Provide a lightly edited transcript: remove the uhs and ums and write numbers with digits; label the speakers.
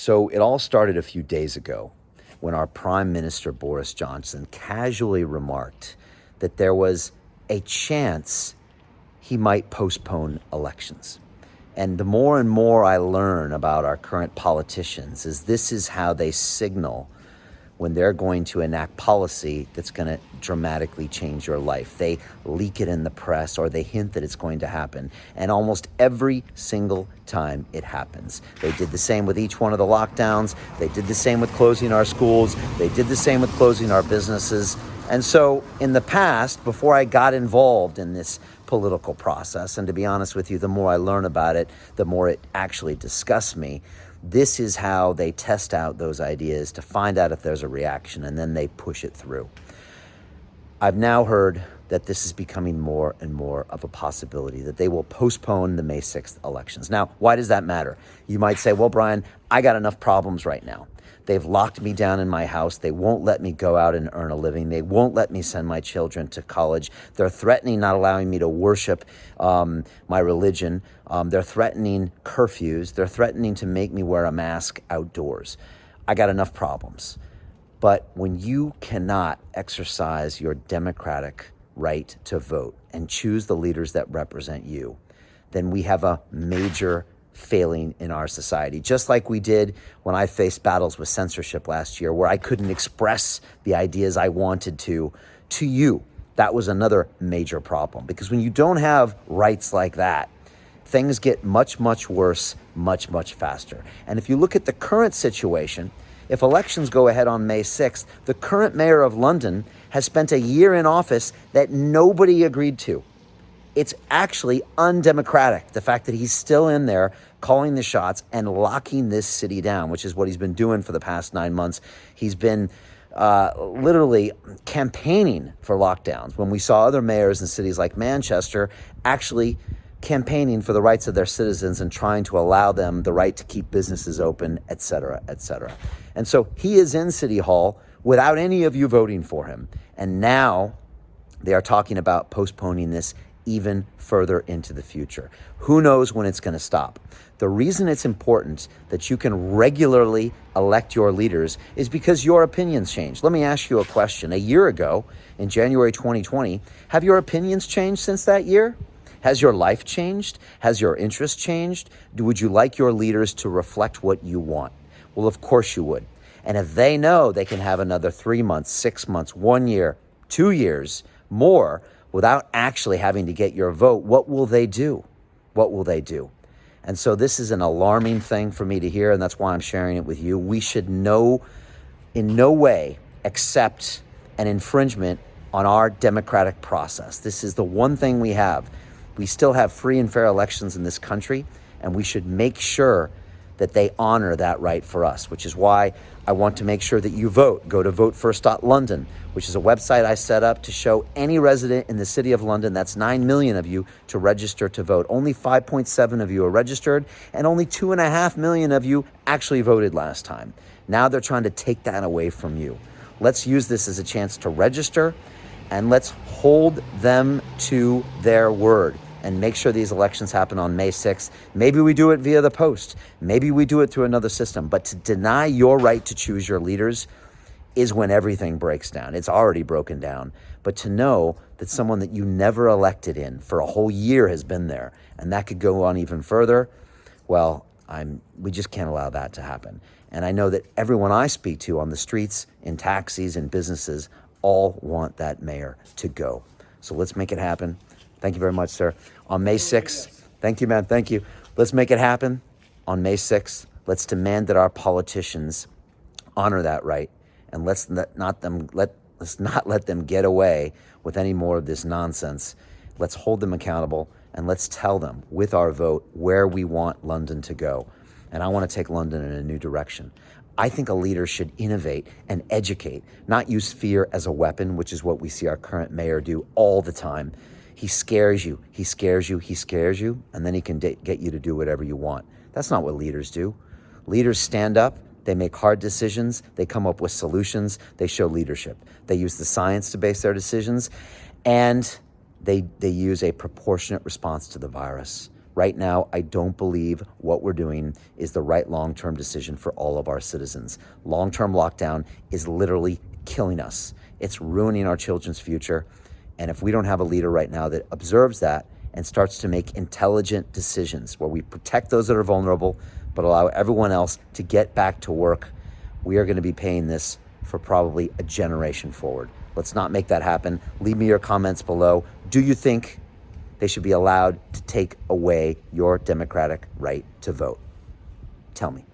Speaker 1: So it all started a few days ago when our Prime Minister Boris Johnson casually remarked that there was a chance he might postpone elections. And the more and more I learn about our current politicians, is this is how they signal when they're going to enact policy that's going to dramatically change your life. They leak it in the press or they hint that it's going to happen. And almost every single time it happens. They did the same with each one of the lockdowns. They did the same with closing our schools. They did the same with closing our businesses. And so in the past, before I got involved in this political process, and to be honest with you, the more I learn about it, the more it actually disgusts me. This is how they test out those ideas to find out if there's a reaction, and then they push it through. I've now heard that this is becoming more and more of a possibility, that they will postpone the May 6th elections. Now, why does that matter? You might say, well, Brian, I got enough problems right now. They've locked me down in my house. They won't let me go out and earn a living. They won't let me send my children to college. They're threatening not allowing me to worship my religion. They're threatening curfews. They're threatening to make me wear a mask outdoors. I got enough problems. But when you cannot exercise your democratic right to vote and choose the leaders that represent you, then we have a major failing in our society, just like we did when I faced battles with censorship last year, where I couldn't express the ideas I wanted to you. That was another major problem, because when you don't have rights like that, things get much, much worse, much, much faster. And if you look at the current situation, if elections go ahead on May 6th, the current mayor of London has spent a year in office that nobody agreed to. It's actually undemocratic, the fact that he's still in there calling the shots and locking this city down, which is what he's been doing for the past 9 months. He's been literally campaigning for lockdowns, when we saw other mayors in cities like Manchester actually campaigning for the rights of their citizens and trying to allow them the right to keep businesses open, et cetera, et cetera. And so he is in City Hall without any of you voting for him. And now they are talking about postponing this even further into the future. Who knows when it's going to stop? The reason it's important that you can regularly elect your leaders is because your opinions change. Let me ask you a question. A year ago, in January 2020, have your opinions changed since that year? Has your life changed? Has your interest changed? Would you like your leaders to reflect what you want? Well, of course you would. And if they know they can have another 3 months, 6 months, 1 year, 2 years more without actually having to get your vote, what will they do? What will they do? And so this is an alarming thing for me to hear, and that's why I'm sharing it with you. We should in no way accept an infringement on our democratic process. This is the one thing we have. We still have free and fair elections in this country, and we should make sure that they honor that right for us, which is why I want to make sure that you vote. Go to votefirst.london, which is a website I set up to show any resident in the city of London, that's 9 million of you, to register to vote. Only 5.7 of you are registered, and only 2.5 million of you actually voted last time. Now they're trying to take that away from you. Let's use this as a chance to register, and let's hold them to their word and make sure these elections happen on May 6th. Maybe we do it via the post. Maybe we do it through another system. But to deny your right to choose your leaders is when everything breaks down. It's already broken down. But to know that someone that you never elected in for a whole year has been there, and that could go on even further, well, we just can't allow that to happen. And I know that everyone I speak to on the streets, in taxis, in businesses, all want that mayor to go. So let's make it happen. Thank you very much, sir. On May 6th, thank you, man, thank you. Let's make it happen on May 6th. Let's demand that our politicians honor that right, and let's not let them get away with any more of this nonsense. Let's hold them accountable, and let's tell them with our vote where we want London to go. And I want to take London in a new direction. I think a leader should innovate and educate, not use fear as a weapon, which is what we see our current mayor do all the time. He scares you, he scares you, he scares you, and then he can get you to do whatever you want. That's not what leaders do. Leaders stand up, they make hard decisions, they come up with solutions, they show leadership. They use the science to base their decisions, and they use a proportionate response to the virus. Right now, I don't believe what we're doing is the right long-term decision for all of our citizens. Long-term lockdown is literally killing us. It's ruining our children's future. And if we don't have a leader right now that observes that and starts to make intelligent decisions where we protect those that are vulnerable, but allow everyone else to get back to work, we are going to be paying this for probably a generation forward. Let's not make that happen. Leave me your comments below. Do you think they should be allowed to take away your democratic right to vote? Tell me.